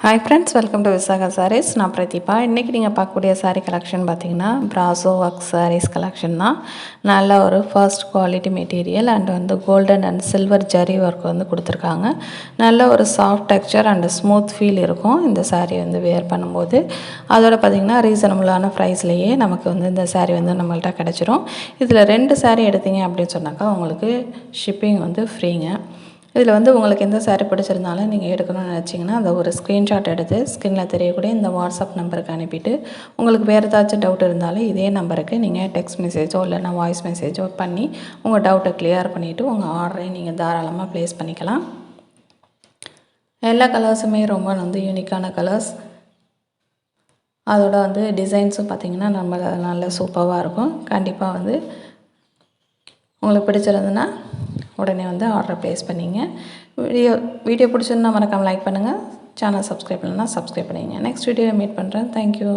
Hi friends, welcome to Visakha saris. நான் பிரதீபா. இன்றைக்கி நீங்கள் பார்க்கக்கூடிய சாரீ கலெக்ஷன் பார்த்திங்கன்னா ப்ராசோ ஒர்க் சாரீஸ் கலெக்ஷன் தான். நல்ல ஒரு ஃபர்ஸ்ட் குவாலிட்டி மெட்டீரியல் அண்ட் வந்து golden and silver zari work வந்து கொடுத்துருக்காங்க. நல்ல ஒரு soft texture and smooth feel இருக்கும் இந்த சாரீ வந்து வேர் பண்ணும்போது. அதோட பார்த்திங்கன்னா ரீசனபுளான ப்ரைஸ்லேயே நமக்கு வந்து இந்த சாரீ வந்து நம்மள்ட்ட கிடச்சிரும். இதில் 2 சாரீ எடுத்தீங்க அப்படின்னு சொன்னாக்கா உங்களுக்கு ஷிப்பிங் வந்து ஃப்ரீங்க. இதில் வந்து உங்களுக்கு எந்த சாரீ பிடிச்சிருந்தாலும் நீங்கள் எடுக்கணும்னு நினச்சிங்கன்னா அந்த ஒரு ஸ்க்ரீன்ஷாட் எடுத்து ஸ்க்ரீனில் தெரியக்கூடிய இந்த வாட்ஸ்அப் நம்பருக்கு அனுப்பிட்டு உங்களுக்கு வேறு ஏதாச்சும் டவுட் இருந்தாலும் இதே நம்பருக்கு நீங்கள் டெக்ஸ்ட் மெசேஜோ இல்லைனா வாய்ஸ் மெசேஜோ பண்ணி உங்கள் டவுட்டை கிளியர் பண்ணிவிட்டு உங்கள் ஆர்டரை நீங்கள் தாராளமாக ப்ளேஸ் பண்ணிக்கலாம். எல்லா கலர்ஸுமே ரொம்ப வந்து யூனிக்கான கலர்ஸ். அதோட வந்து டிசைன்ஸும் பார்த்திங்கன்னா நம்ம நல்ல சூப்பராக இருக்கும். கண்டிப்பாக வந்து உங்களுக்கு பிடிச்சிருந்ததுன்னா உடனே வந்து ஆர்டர் ப்ளேஸ் பண்ணிங்க. வீடியோ பிடிச்சிருந்தா மறக்காமல் லைக் பண்ணுங்கள். சேனல் சப்ஸ்கிரைப் பண்ணலன்னா சப்ஸ்கிரைப் பண்ணிங்க. நெக்ஸ்ட் வீடியோவில் மீட் பண்ணுறேன். தேங்க்யூ.